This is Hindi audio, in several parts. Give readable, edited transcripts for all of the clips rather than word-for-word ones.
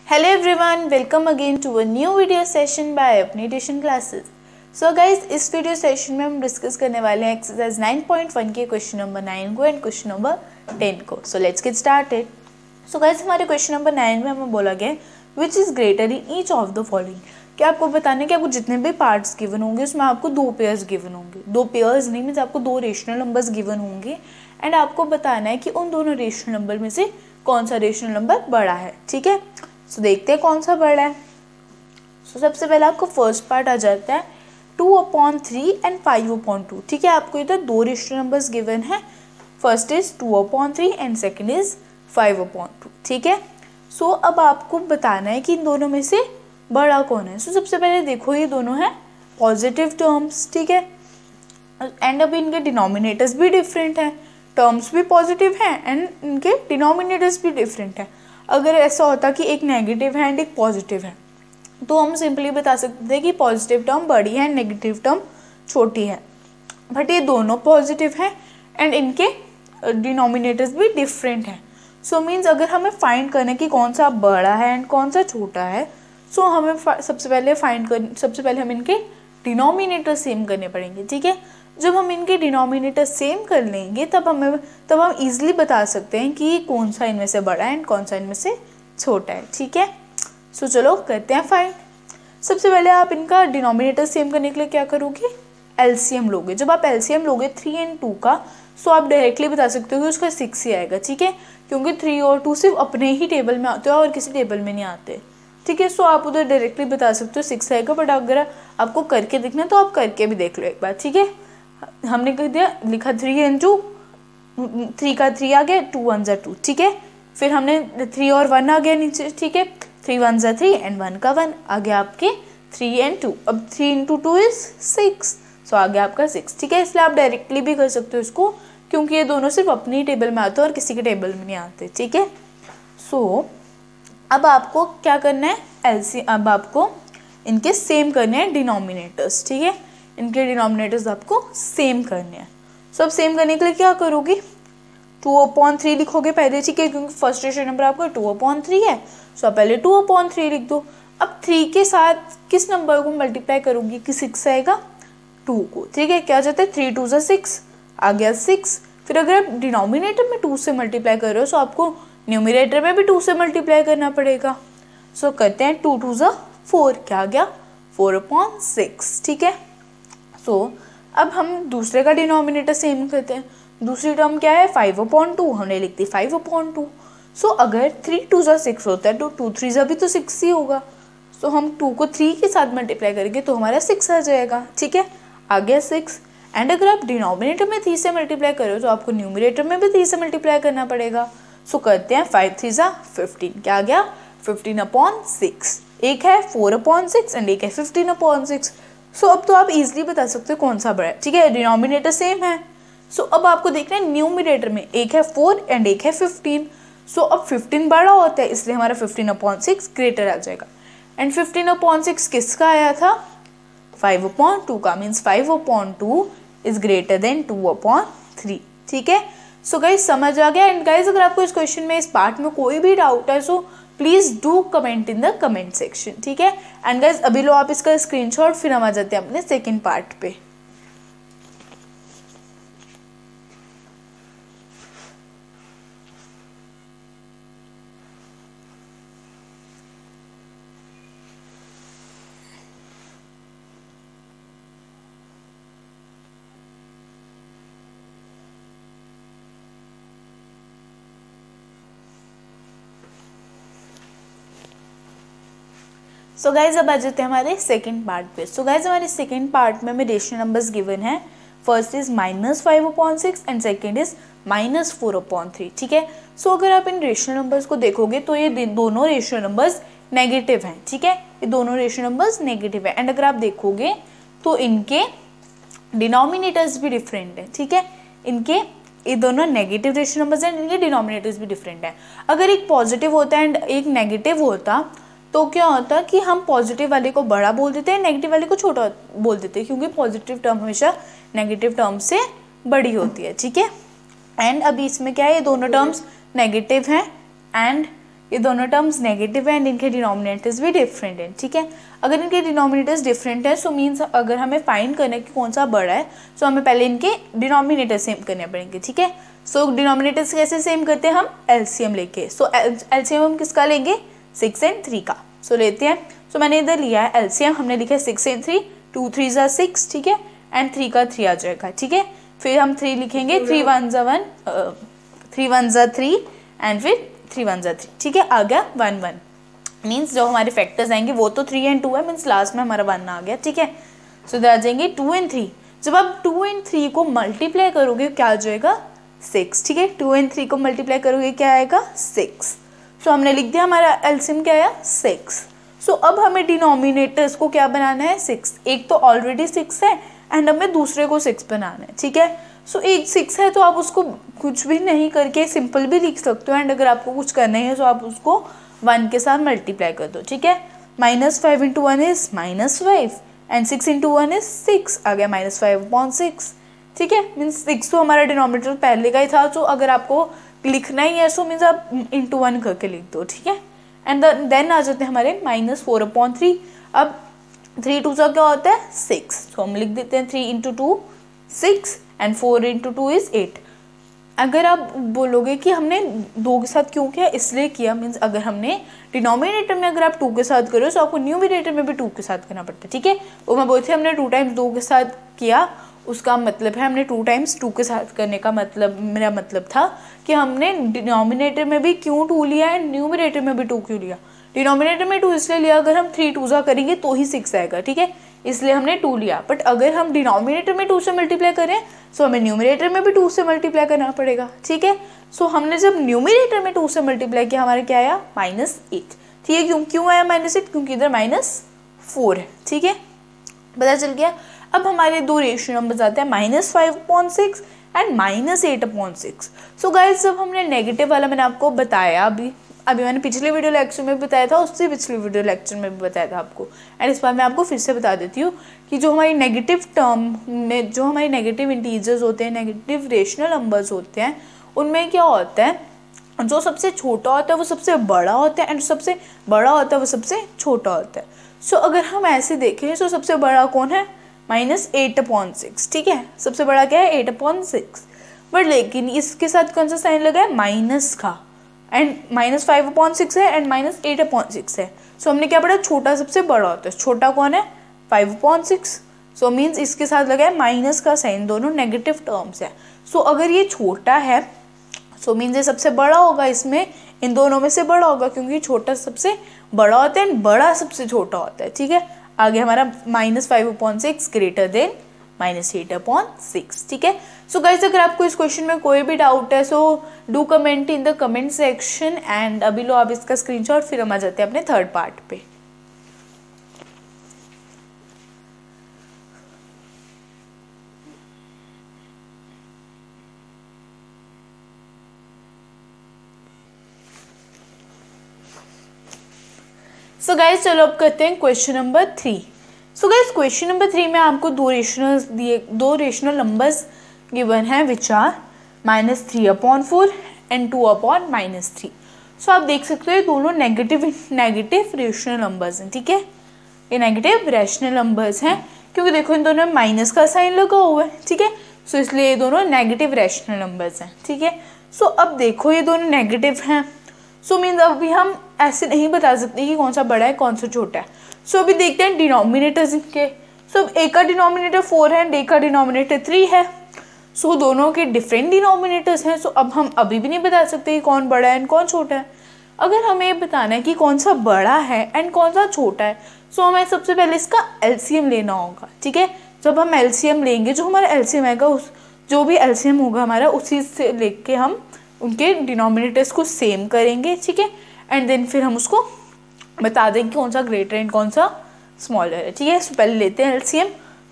Hello everyone, welcome again to a new video session by अपनी ट्यूशन क्लासेस। सो गाइज, इस वीडियो सेशन में हम डिस्कस करने वाले हैं एक्सरसाइज 9.1 के क्वेश्चन नंबर 9 को एंड क्वेश्चन नंबर 10 को। So let's get started. So guys, हमारे क्वेश्चन नंबर 9 में हमें बोला गया which is greater in each of the following. क्या आपको बताना है कि आपको जितने भी पार्ट्स गिवन होंगे उसमें आपको दो पेयर्स गिवन होंगे, दो पेयर्स नहीं मीन्स आपको दो रेशनल नंबर्स गिवन होंगे एंड आपको बताना है कि उन दोनों रेशनल नंबर में से कौन सा रेशनल नंबर बड़ा है। ठीक है, सो देखते हैं कौन सा बड़ा है। सो सबसे पहले आपको फर्स्ट पार्ट आ जाता है 2/3 एंड 5/2। ठीक है, आपको इधर दो रेशनल नंबर्स गिवन है, first is 2/3 and second is 5/2। ठीक है, सो अब आपको बताना है कि इन दोनों में से बड़ा कौन है। सो सबसे पहले देखो, ये दोनों है पॉजिटिव टर्म्स। ठीक है, एंड अब इनके डिनोमिनेटर्स भी डिफरेंट हैं, टर्म्स भी पॉजिटिव हैं एंड इनके डिनोमिनेटर्स भी डिफरेंट हैं। अगर ऐसा होता कि एक नेगेटिव है एंड एक पॉजिटिव है तो हम सिंपली बता सकते थे कि पॉजिटिव टर्म बड़ी है, नेगेटिव टर्म छोटी है, बट ये दोनों पॉजिटिव हैं एंड इनके डिनोमिनेटर्स भी डिफरेंट हैं। सो मीन्स अगर हमें फाइंड करना है कि कौन सा बड़ा है एंड कौन सा छोटा है, सो हमें सबसे पहले हम इनके डिनोमिनेटर सेम करने पड़ेंगे। ठीक है, जब हम इनके डिनोमिनेटर सेम कर लेंगे तब हम इजीली बता सकते हैं कि कौन सा इनमें से बड़ा है एंड कौन सा इनमें से छोटा है। ठीक है, सो चलो करते हैं फाइंड। सबसे पहले आप इनका डिनोमिनेटर सेम करने के लिए क्या करोगे, एलसीएम लोगे। जब आप एलसीएम लोगे 3 और 2 का, सो आप डायरेक्टली बता सकते हो कि उसका 6 ही आएगा। ठीक है, क्योंकि 3 और 2 सिर्फ अपने ही टेबल में आते हो और किसी टेबल में नहीं आते। ठीक है, सो आप उधर डायरेक्टली बता सकते हो 6 आएगा, बट अगर आपको करके देखना है तो आप करके भी देख लो एक बार। ठीक है, हमने कह दिया लिखा 3 और 2, 3 का 3 आ गया, 2 1 जा 2। ठीक है, फिर हमने 3 और 1 आ गया नीचे। ठीक है, 3 1 जा 3 एंड 1 का 1 आ गया आपके 3 और 2। अब 3 × 2 इज 6, सो आ गया आपका 6। ठीक है, इसलिए आप डायरेक्टली भी कर सकते हो इसको, क्योंकि ये दोनों सिर्फ अपनी टेबल में आते हैं और किसी के टेबल में नहीं आते। ठीक है, सो अब आपको क्या करना है, अब आपको इनके सेम करने हैं डिनोमिनेटर्स। ठीक है, इनके डिनोमिनेटर्स आपको सेम करने हैं। सो अब सेम करने के लिए क्या करोगे, 2/3 लिखोगे पहले। ठीक है, क्योंकि फर्स्ट रेशनल नंबर आपका 2/3 है, सो आप पहले 2/3 लिख दो। अब 3 के साथ किस नंबर को मल्टीप्लाई करोगे कि 6 आएगा, 2 को। ठीक है, क्या जाता है 3 2 जा 6 आ गया 6। फिर अगर आप डिनोमिनेटर में 2 से मल्टीप्लाई कर रहे हो, सो आपको न्यूमरेटर में भी 2 से मल्टीप्लाई करना पड़ेगा। सो करते हैं 2 2 जा 4, क्या आ गया 4/6। ठीक है, सो अब हम दूसरे का डिनोमिनेटर सेम करते हैं। दूसरी टर्म क्या है 5/2, हमने लिख दी 5/2। सो अगर 3 2 जा 6 होता है तो 2 3 जा भी तो 6 ही होगा। सो हम 2 को 3 के साथ मल्टीप्लाई करेंगे तो हमारा 6 आ जाएगा। ठीक है, आ गया 6। एंड अगर आप डिनोमिनेटर में 3 से मल्टीप्लाई करो तो आपको न्यूमरेटर में भी 3 से मल्टीप्लाई करना पड़ेगा। सो करते हैं 5 3 जा 15, क्या आ गया 15/6। एक है 4/6 एंड एक है 15/6। सो अब तो आप इजीली बता सकते हो कौन सा बड़ा है। ठीक है, डिनोमिनेटर सेम है। सो अब आपको देखना है न्यूमरेटर में एक है 4 एंड एक है 15। सो अब 15 बड़ा होता है, इसलिए हमारा 15/6 ग्रेटर आ जाएगा। एंड 15/6 किसका आया था, 5/2 का, मीन्स 5/2 इज ग्रेटर देन 2/3। ठीक है, सो गाइज समझ आ गया। एंड गाइज अगर आपको इस क्वेश्चन में इस पार्ट में कोई भी डाउट है, so please do comment in the comment section. ठीक है, एंड गाइज अभी लो आप इसका स्क्रीनशॉट, फिर हम आ जाते हैं अपने सेकंड पार्ट पे। सो गाइज अब आ जाते हैं हमारे सेकंड पार्ट पे। सो गाइज हमारे सेकंड पार्ट में हमें रेशनल नंबर्स गिवन है, first is -5/6 and second is -4/3। ठीक है, सो अगर आप इन रेशनल नंबर्स को देखोगे तो ये दोनों रेशनल नंबर्स नेगेटिव हैं। ठीक है, ये दोनों रेशनल नंबर्स नेगेटिव है एंड अगर आप देखोगे तो इनके डिनोमिनेटर्स भी डिफरेंट है। ठीक है, ये दोनों नेगेटिव रेशनल नंबर्स हैं, इनके डिनोमिनेटर्स भी डिफरेंट है। अगर एक पॉजिटिव होता एंड एक नेगेटिव होता तो क्या होता कि हम पॉजिटिव वाले को बड़ा बोल देते हैं, नेगेटिव वाले को छोटा बोल देते हैं, क्योंकि पॉजिटिव टर्म हमेशा नेगेटिव टर्म से बड़ी होती है। ठीक है, एंड अभी इसमें क्या है, ये दोनों टर्म्स नेगेटिव हैं एंड ये दोनों टर्म्स नेगेटिव है एंड इनके डिनोमिनेटर्स भी डिफरेंट हैं, ठीक है। अगर इनके डिनोमिनेटर्स डिफरेंट है सो मीन्स अगर हमें फाइंड करना है कि कौन सा बड़ा है सो हमें पहले इनके डिनोमिनेटर सेम करने पड़ेंगे, ठीक है। सो डिनोमिनेटर्स कैसे सेम करते हैं हम, एलसीएम लेके। सो एलसीएम हम किसका लेंगे, 6 and 3 का। सो लेते हैं। सो मैंने इधर लिया है एलसीएम, हमने लिखा है 6 and 3, 2 3 = 6, ठीक है, एंड 3 का 3 आ जाएगा, ठीक है। फिर हम 3 लिखेंगे, 3 1 = 1, 3 1 = 3 एंड फिर 3 1 = 3, ठीक है। आ गया 1 1, मीन्स जो हमारे फैक्टर्स आएंगे वो तो 3 and 2 है, मीन्स लास्ट में हमारा 1 आ गया, ठीक है। सो इधर आ जाएंगे 2 and 3। जब आप 2 and 3 को मल्टीप्लाई करोगे क्या आ जाएगा, 6, ठीक है। 2 and 3 को मल्टीप्लाई करोगे क्या आएगा, 6। सो हमने लिख दिया, हमारा एलसीएम क्या आया, 6। सो अब हमें डिनोमिनेटर्स को क्या बनाना है, 6। एक तो ऑलरेडी 6 है एंड हमें दूसरे को 6 बनाना है, ठीक है। सो एक 6 है तो आप उसको कुछ भी नहीं करके सिंपल भी लिख सकते हो, एंड अगर आपको कुछ करना है तो आप उसको 1 के साथ मल्टीप्लाई कर दो, ठीक है। -5 × 1 = -5 एंड 6 × 1 = 6, आ गया -5/6, ठीक है। मीन्स 6 तो हमारा डिनोमिनेटर पहले का ही था, तो अगर आपको लिखना ही है सो मीन्स आप × 1 करके लिख दो, ठीक है। एंड देन आ जाते हैं हमारे -4/3। अब 3 2 क्या होता है, 6, तो हम लिख देते हैं 3 × 2 6 एंड 4 × 2 = 8। अगर आप बोलोगे कि हमने 2 के साथ क्यों किया, इसलिए किया मीन्स अगर हमने डिनोमिनेटर में अगर आप 2 के साथ करो तो आपको न्यूमरेटर में भी 2 के साथ करना पड़ता है, ठीक है। वो मैं बोलती हमने 2 टाइम्स 2 के साथ किया, उसका मतलब है हमने 2 टाइम्स 2 के साथ करने का मतलब, मेरा मतलब था कि हमने डिनोमिनेटर में भी क्यों 2 लिया एंड न्यूमरेटर में भी 2 क्यों लिया। डिनोमिनेटर में 2 इसलिए लिया, अगर हम 3 2 करेंगे तो ही 6 आएगा, ठीक है, इसलिए हमने 2 लिया। बट अगर हम डिनोमिनेटर में 2 से मल्टीप्लाई करें सो हमें न्यूमरेटर में भी 2 से मल्टीप्लाई करना पड़ेगा, ठीक है। सो हमने जब न्यूमरेटर में 2 से मल्टीप्लाई किया, हमारे क्या आया, -8, ठीक है। क्यों आया -8, क्योंकि इधर -4 है, ठीक है, पता चल गया। अब हमारे 2 रेशियो नंबर्स आते हैं, -5/6 एंड -8/6। सो गाइस जब हमने नेगेटिव वाला, मैंने आपको बताया अभी मैंने पिछले वीडियो लेक्चर में भी बताया था, उससे पिछले वीडियो लेक्चर में भी बताया था आपको, एंड इस बार मैं आपको फिर से बता देती हूँ कि जो हमारी नेगेटिव टर्म में, जो हमारी नेगेटिव इंटीजर्स होते हैं, नेगेटिव रेशनल नंबर्स होते हैं, उनमें क्या होता है, जो सबसे छोटा होता है वो सबसे बड़ा होता है एंड सबसे बड़ा होता है वो सबसे छोटा होता है। सो अगर हम ऐसे देखें तो सबसे बड़ा कौन है, -8/6, ठीक है। सबसे बड़ा क्या है, 8/6। बट लेकिन इसके साथ कौन सा साइन लगा है, माइनस का, एंड -5/6 है एंड -8/6 है। सो हमने क्या पढ़ा, छोटा सबसे बड़ा होता है, छोटा कौन है, 5/6। सो मीन्स इसके साथ लगा है माइनस का साइन, दोनों नेगेटिव टर्म्स है। सो अगर ये छोटा है सो मीन्स ये सबसे बड़ा होगा, इसमें इन दोनों में से बड़ा होगा, क्योंकि छोटा सबसे बड़ा होता है एंड बड़ा सबसे छोटा होता है, ठीक है। आगे हमारा -5/6 ग्रेटर देन -8/6, ठीक है। सो गाइस अगर आपको इस क्वेश्चन में कोई भी डाउट है so do comment in the comment section, and अभी लो आप इसका स्क्रीनशॉट, फिर हम आ जाते हैं अपने थर्ड पार्ट पे। सो गाइस चलो अब करते हैं question number 3। So guys question number 3 में आपको दो रेशनल नंबर्स गिवन है विच आर -3/4 एंड 2/-3। सो आप देख सकते हो दोनों नेगेटिव रेशनल नंबर्स हैं, ठीक है। ये नेगेटिव रेशनल नंबर्स हैं क्योंकि देखो इन दोनों में माइनस का साइन लगा हुआ है, ठीक है। सो इसलिए ये दोनों नेगेटिव रेशनल नंबर्स हैं, ठीक है। सो अब देखो ये दोनों नेगेटिव हैं, सो मीन्स अभी हम ऐसे नहीं बता सकते कि कौन सा बड़ा है कौन सा छोटा है। सो अभी देखते हैं डिनोमिनेटर्स इनके। सो अब एक का डिनोमिनेटर 4 है एंड एक का डिनोमिनेटर 3 है। सो दोनों के डिफरेंट डिनोमिनेटर्स हैं। सो अब हम अभी भी नहीं बता सकते कि कौन बड़ा है एंड कौन छोटा है। अगर हमें ये बताना है कि कौन सा बड़ा है एंड कौन सा छोटा है सो हमें सबसे पहले इसका एलसीएम लेना होगा, ठीक है। जब हम एलसीएम लेंगे, जो हमारा एलसीएम आएगा उस जो भी एलसीएम होगा हमारा, उसी से लेके हम उनके डिनोमिनेटर्स को सेम करेंगे, ठीक है। एंड देन फिर हम उसको बता देंगे कौन सा ग्रेटर एंड कौन सा स्मॉलर है, ठीक है। सो पहले लेते हैं एलसीएम।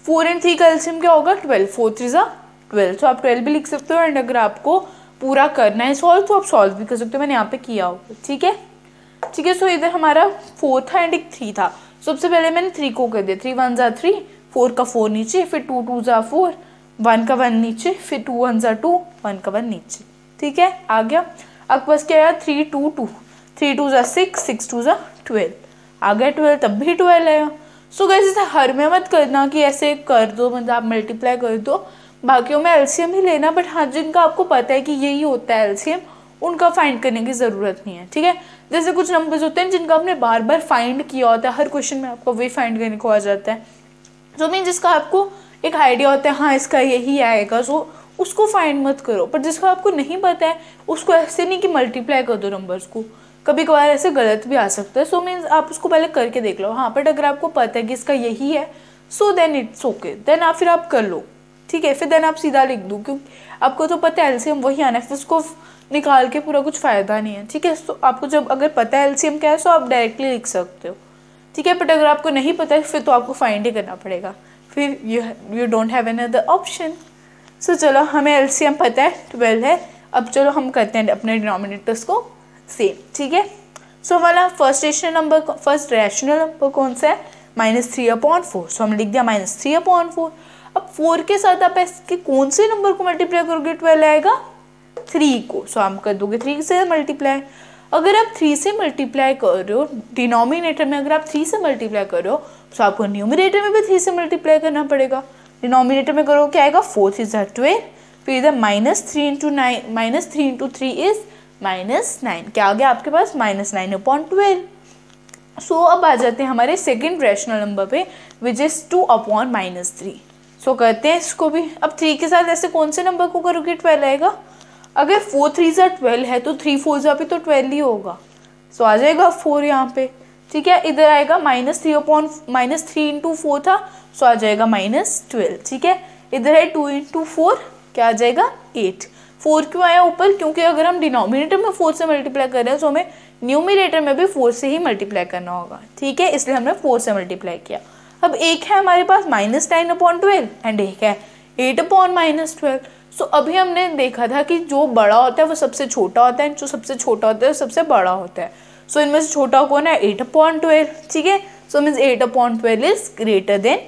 4 और 3 का एलसीएम क्या होगा, 12। 4 3 = 12। तो आप 12 भी लिख सकते हो, एंड अगर आपको पूरा करना है सॉल्व तो आप सॉल्व भी कर सकते हो, मैंने यहाँ पे किया होगा, ठीक है, ठीक है। सो इधर हमारा 4 था एंड एक 3 था। सबसे पहले मैंने 3 को कर दिया, 3 1 = 3, 4 का 4 नीचे, फिर 2 2 = 4, 1 का 1 नीचे, फिर 2 1 = 2, 1 का 1 नीचे, ठीक है। आ गया। अब बस क्या आया, 3 2 2, 3 2 6, 6 2 12, आ गया 12, तब भी 12 आएगा। सो गाइस इसे हर में मत करना कि ऐसे कर दो, मतलब आप मल्टीप्लाई कर दो, बाकियों में एलसीएम ही लेना। बट हाँ, जिनका आपको पता है कि यही होता है एलसीएम, उनका फाइंड करने की ज़रूरत नहीं है, ठीक है। जैसे कुछ नंबर्स होते हैं जिनका आपने बार बार फाइंड किया होता है, हर क्वेश्चन में आपको वही फाइंड करने को आ जाता है। जो मीन जिसका आपको एक आइडिया होता है, हाँ इसका यही आएगा, सो उसको फाइंड मत करो। पर जिसका आपको नहीं पता है उसको ऐसे नहीं कि मल्टीप्लाई कर दो नंबर्स को, कभी कभार ऐसे गलत भी आ सकता है। सो मीन्स आप उसको पहले करके देख लो। हाँ, बट अगर आपको पता है कि इसका यही है, so then it's okay, then आप फिर आप कर लो, ठीक है। फिर देन आप सीधा लिख दो, क्योंकि आपको तो पता है एलसीएम वही आना है, फिर उसको निकाल के पूरा कुछ फायदा नहीं है, ठीक है। तो आपको जब अगर पता है एलसीएम क्या है, तो आप डायरेक्टली लिख सकते हो, ठीक है। बट अगर आपको नहीं पता है फिर तो आपको फाइंड ही करना पड़ेगा, फिर you don't have any other option. So चलो, हमें एलसीएम पता है 12 है। अब चलो हम करते हैं अपने डिनोमिनेटर्स को सेम, ठीक है। सो हमारा फर्स्ट रैशनल नंबर कौन सा है, -3/4। सो हमने लिख दिया -3/4। अब 4 के साथ आप इसके कौन से नंबर को मल्टीप्लाई करोगे, 12 आएगा 3 को। सो हम कर दोगे 3 से मल्टीप्लाई। अगर आप 3 से मल्टीप्लाई कर रहे हो डिनोमिनेटर में, अगर आप 3 से मल्टीप्लाई कर रहे हो तो आपको न्यूमरेटर में भी 3 से मल्टीप्लाई करना पड़ेगा। डिनोमिनेटर में करो क्या आएगा, 4 3 12, फिर इधर -3 × 3 इज -9, क्या आ गया आपके पास, -9/12। सो अब आ जाते हैं हमारे सेकेंड रैशनल नंबर पे, विच इज 2/-3। सो करते हैं इसको भी। अब 3 के साथ ऐसे कौन से नंबर को करोगे, 12 आएगा। अगर 4 3 12 है तो 3 4 भी तो 12 ही होगा। सो आ जाएगा 4 यहाँ पे, ठीक है। इधर आएगा -3 × 4 था, सो आ जाएगा -12, ठीक है। इधर है 2 × 4, क्या आ जाएगा 8। 4 क्यों आया ऊपर, क्योंकि अगर हम डिनोमिनेटर में 4 से मल्टीप्लाई कर रहे हैं तो हमें न्यूमरेटर में भी 4 से ही मल्टीप्लाई करना होगा, ठीक है। इसलिए हमने 4 से मल्टीप्लाई किया। अब एक है हमारे पास -9/12 एंड एक है 8/-12। सो अभी हमने देखा था कि जो बड़ा होता है वो सबसे छोटा होता है, जो सबसे छोटा होता है वो सबसे बड़ा होता है। सो इनमें से छोटा कौन है, 8/12, ठीक है। So means 8/12 is greater than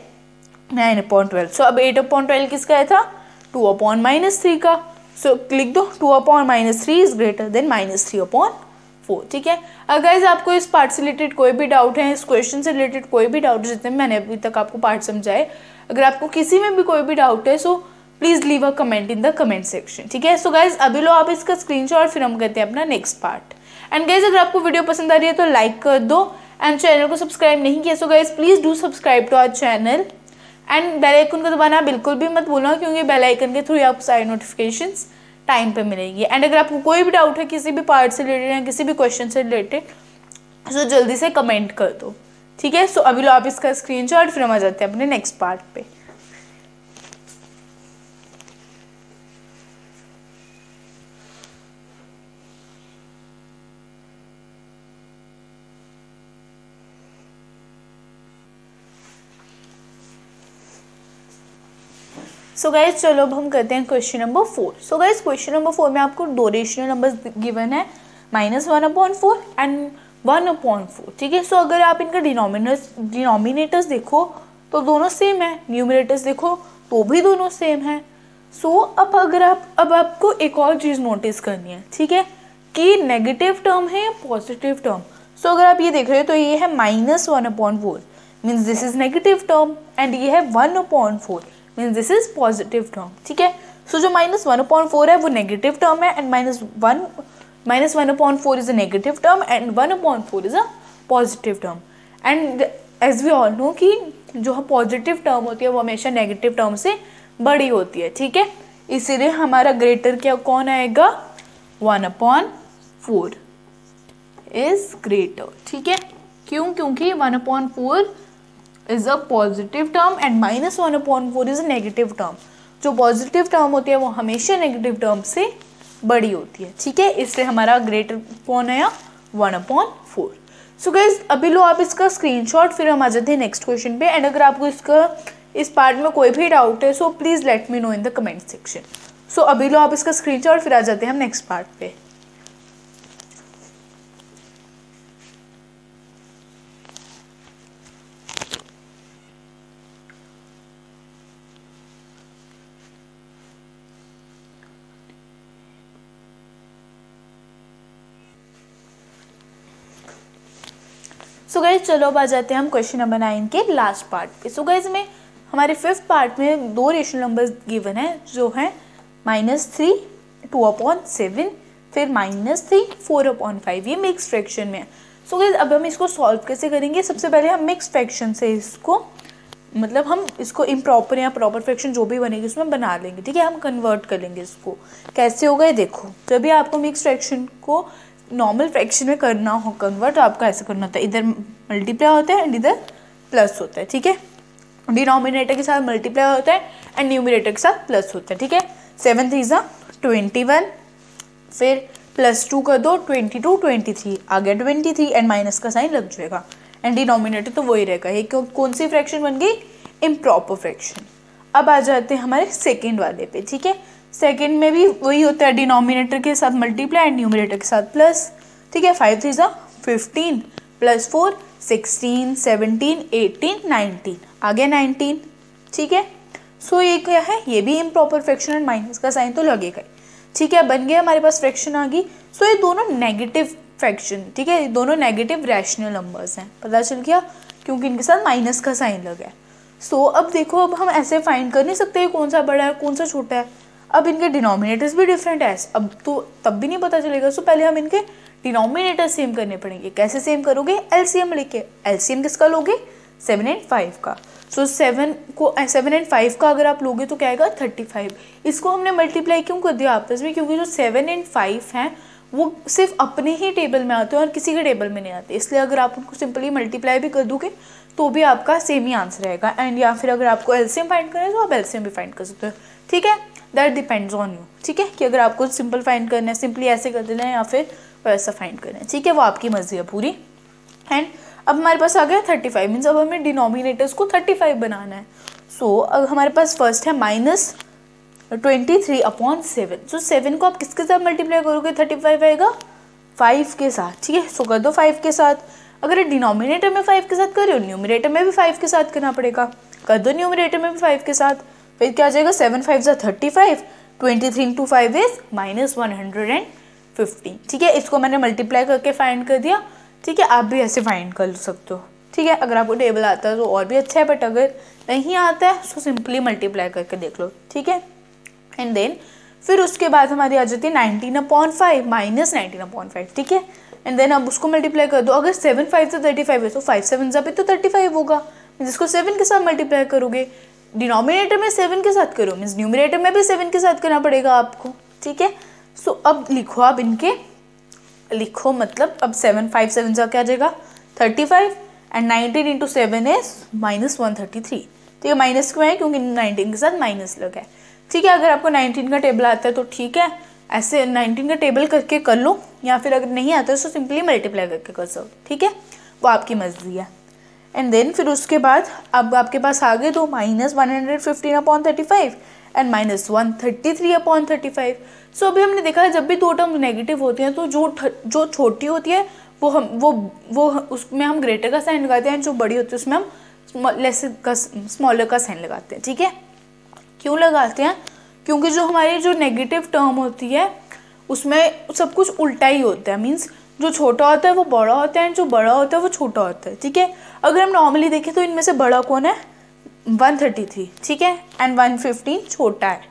9/12। सो अब 8/12 किसका था, 2/-3 का। सो लिख दो 2/-3 इज ग्रेटर देन -3/4, ठीक है। अगर आपको इस पार्ट से रिलेटेड कोई भी डाउट है, इस क्वेश्चन से रिलेटेड कोई भी डाउट, जितने मैंने अभी तक आपको पार्ट समझाए, अगर आपको किसी में भी कोई भी डाउट है, so please leave a comment in the comment section, ठीक है। सो गाइज अभी लो आप इसका स्क्रीनशॉट, फिर हम करते हैं अपना नेक्स्ट पार्ट। एंड गाइज अगर आपको वीडियो पसंद आ रही है तो लाइक कर दो, एंड चैनल को सब्सक्राइब नहीं किया so guys please do subscribe to our channel, and bell icon को दबाना बिल्कुल भी मत भूलना, क्योंकि बेल आइकन के थ्रू आपको सारी नोटिफिकेशंस टाइम पे मिलेगी। एंड अगर आपको कोई भी डाउट है किसी भी पार्ट से रिलेटेड या किसी भी क्वेश्चन से रिलेटेड, सो जल्दी से कमेंट कर दो, ठीक है। सो अभी लो आप इसका स्क्रीनशॉट, फिर हम आ जाते हैं अपने नेक्स्ट पार्ट पे। सो गाइज चलो अब हम करते हैं question number 4। So guys question number 4 में आपको दो रेशनल नंबर्स गिवन है, -1/4 एंड 1/4, ठीक है। सो अगर आप इनका डिनोमिनेटर्स देखो तो दोनों सेम है, न्यूमरेटर्स देखो तो भी दोनों सेम है। सो अब आपको एक और चीज़ नोटिस करनी है, ठीक है, कि नेगेटिव टर्म है या पॉजिटिव टर्म। सो अगर आप ये देख रहे हो तो ये है -1/4, means this is negative term, and ये है 1/4 means this is positive term, ठीक है। सो जो -1/4 है वो नेगेटिव टर्म है, and -1/4 is a negative term and 1/4 is a positive term. And as we all know कि जो पॉजिटिव टर्म होती है वो हमेशा नेगेटिव टर्म से बड़ी होती है, ठीक है। इसीलिए हमारा ग्रेटर क्या कौन आएगा, 1/4 इज ग्रेटर, ठीक है। क्यों, क्योंकि 1/4 is a positive term and -1/4 is a negative term. जो पॉजिटिव टर्म होती है वो हमेशा नेगेटिव टर्म से बड़ी होती है, ठीक है। इसलिए हमारा ग्रेटर कौन आया, 1/4। सो गाइज अभी लो आप इसका स्क्रीनशॉट, फिर हम आ जाते हैं नेक्स्ट क्वेश्चन पे। एंड अगर आपको इस पार्ट में कोई भी डाउट है, so please let me know in the comment section. So अभी लो आप इसका स्क्रीनशॉट, फिर आ जाते हैं हम नेक्स्ट पार्ट पे। सो गाइज चलो अब आ जाते हैं हम क्वेश्चन नंबर 9 के लास्ट पार्ट पे। सो गाइज में हमारे 5th पार्ट में 2 रेशनल नंबर्स गिवन है जो है -3 2/7 फिर -3 4/5, ये मिक्स फ्रैक्शन में है। सो गाइज अब हम इसको सॉल्व कैसे करेंगे, सबसे पहले हम मिक्स फ्रैक्शन से इसको मतलब हम इसको इम्प्रॉपर या प्रॉपर फ्रैक्शन जो भी बनेगी उसमें बना लेंगे, ठीक है। हम कन्वर्ट कर लेंगे इसको। कैसे होगा ये देखो, जब भी आपको मिक्स फ्रैक्शन को नॉर्मल फ्रैक्शन में करना हो कन्वर्ट, तो आपको ऐसे करना होता है, इधर मल्टीप्लाई होता है एंड इधर प्लस होता है, ठीक है। डिनोमिनेटर के साथ मल्टीप्लाई होता है एंड न्यूमरेटर के साथ प्लस होता है, ठीक है। 7 3 21, फिर +2 कर दो 22 23 आ गया 23 एंड माइनस का साइन लग जाएगा एंड डिनोमिनेटर तो वही रहेगा। ये कौन सी फ्रैक्शन बन गई, इम्प्रॉपर फ्रैक्शन। अब आ जाते हैं हमारे सेकेंड वाले पे, ठीक है। सेकेंड में भी वही होता है, डिनोमिनेटर के साथ मल्टीप्लाई एंड न्यूमरेटर के साथ प्लस, ठीक है। 5 3 15 +4 16 17 18 19 आ गया 19, ठीक है। सो ये क्या है, ये भी इम्प्रॉपर फ्रैक्शन एंड माइनस का साइन तो लगेगा, ठीक है। बन गया हमारे पास फ्रैक्शन आ गई। सो ये दोनों नेगेटिव फ्रैक्शन, ठीक है, ये दोनों नेगेटिव रैशनल नंबर्स हैं, पता चल गया, क्योंकि इनके साथ माइनस का साइन लगा है। सो अब देखो, अब हम ऐसे फाइंड कर नहीं सकते कौन सा बड़ा है कौन सा छोटा है। अब इनके डिनोमिनेटर्स भी डिफरेंट है, अब तो तब भी नहीं पता चलेगा। सो पहले हम इनके डिनोमिनेटर सेम करने पड़ेंगे। कैसे सेम करोगे, एलसीएम लेके। एलसीएम किसका लोगे, 7 और 5 का। सो 7 और 5 का अगर आप लोगे तो क्या आएगा 35। इसको हमने मल्टीप्लाई क्यों कर दिया आपस में, क्योंकि जो 7 और 5 हैं वो सिर्फ अपने ही टेबल में आते हैं और किसी के टेबल में नहीं आते, इसलिए अगर आप उनको सिंपली मल्टीप्लाई भी कर दोगे तो भी आपका सेम ही आंसर आएगा। एंड या फिर अगर आपको एलसीएम फाइंड करना है तो आप एलसीएम भी फाइंड कर सकते हो, ठीक है। दैट डिपेंड्स ऑन यू, ठीक है, कि अगर आपको सिंपल फाइंड करना है, सिंपली ऐसे कर देना है या फिर वैसा फाइंड करना है, ठीक है, वो आपकी मर्जी है पूरी। एंड अब हमारे पास आ गया 35, मीन्स अब हमें डिनोमिनेटर्स को 35 बनाना है। सो अब हमारे पास फर्स्ट है -23/7। सो 7 को आप किसके साथ मल्टीप्लाई करोगे, 35 आएगा 5 के साथ, ठीक है। सो कर दो 5 के साथ। अगर डिनोमिनेटर में 5 के साथ कर रहे हो, न्यूमरेटर में भी 5 के साथ करना पड़ेगा, कर दो न्यूमरेटर में भी 5 के साथ। फिर क्या आ जाएगा, 7 5 35, 23 × 5 इज -115, ठीक है। इसको मैंने मल्टीप्लाई करके फाइंड कर दिया, ठीक है। आप भी ऐसे फाइंड कर सकते हो, ठीक है। अगर आपको टेबल आता है तो और भी अच्छा है, बट अगर नहीं आता है तो सिंपली मल्टीप्लाई करके देख लो, ठीक है। एंड देन फिर उसके बाद हमारी आ जाती है 19/5 -19/5, ठीक है। एंड देन अब उसको मल्टीप्लाई कर दो। अगर 7 5 से 35 है तो 5 7 भी तो 35 होगा, जिसको 7 के साथ मल्टीप्लाई करोगे। डिनोमिनेटर में 7 के साथ करो, मीन्स न्यूमरेटर में भी 7 के साथ करना पड़ेगा आपको, ठीक है। सो अब लिखो, आप इनके लिखो, मतलब अब 7 5 7 क्या आ जाएगा 35 एंड 19 × 7 इज -133, ठीक है। माइनस क्यों है, क्योंकि 19 के साथ माइनस लगा है, ठीक है। अगर आपको 19 का टेबल आता है तो ठीक है, ऐसे 19 का टेबल करके कर लो, या फिर अगर नहीं आता है तो सिंपली मल्टीप्लाई करके कर सकते, ठीक है, वो आपकी मर्जी है। एंड देन फिर उसके बाद अब आपके पास आ गए तो -115/35 एंड -133/35। सो अभी हमने देखा है जब भी दो टर्म नेगेटिव होते हैं तो जो छोटी होती है वो उसमें हम ग्रेटर का साइन लगाते हैं, जो बड़ी होती है उसमें हम स्मॉलर का साइन लगाते हैं, ठीक है। क्यों लगाते हैं, क्योंकि जो हमारी जो नेगेटिव टर्म होती है उसमें सब कुछ उल्टा ही होता है, मीन्स जो छोटा होता है वो बड़ा होता है, जो बड़ा होता है वो छोटा होता है, ठीक है। अगर हम नॉर्मली देखें तो इनमें से बड़ा कौन है, 133, ठीक है, एंड 115 छोटा है।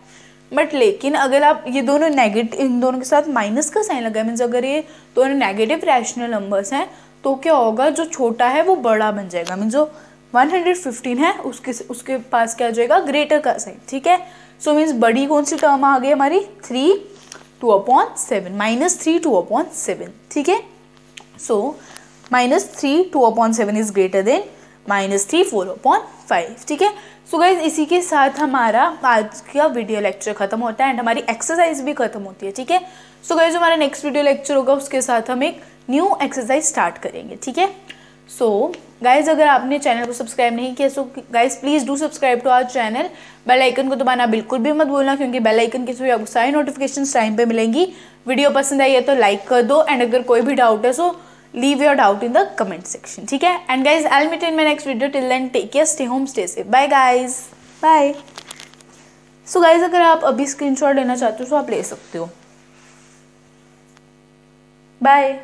बट लेकिन अगर आप ये दोनों नेगेटिव, इन दोनों के साथ माइनस का साइन लगा है, मीन्स अगर ये दोनों नेगेटिव रैशनल नंबर्स हैं तो क्या होगा, जो छोटा है वो बड़ा बन जाएगा, मीन्स जो 115 है उसके पास क्या आ जाएगा, ग्रेटर का साइन, ठीक है। सो मीन्स बड़ी कौन सी टर्म आ गई हमारी, 3 2/7 -3 2/7, ठीक है। सो -3 2/7 इज ग्रेटर देन -3 4/5, ठीक है। सो गाइज इसी के साथ हमारा आज का वीडियो लेक्चर खत्म होता है एंड हमारी एक्सरसाइज भी खत्म होती है, ठीक है। सो गाइज हमारा नेक्स्ट वीडियो लेक्चर होगा, उसके साथ हम एक न्यू एक्सरसाइज स्टार्ट करेंगे, ठीक है। सो गाइज अगर आपने चैनल को सब्सक्राइब नहीं किया, so guys please do subscribe to our channel. Bell icon को दबाना बिल्कुल भी मत भूलना, क्योंकि बेल आइकन के थ्रू आपको सारी नोटिफिकेशन टाइम पे मिलेंगी। वीडियो पसंद आई है तो लाइक कर दो, एंड अगर कोई भी डाउट है so leave your doubt in the comment section, ठीक है। And guys I will meet in my next video, till then take care, stay home, stay safe, bye guys, bye. So guys अगर आप अभी स्क्रीनशॉट लेना चाहते हो तो आप ले सकते हो, बाय।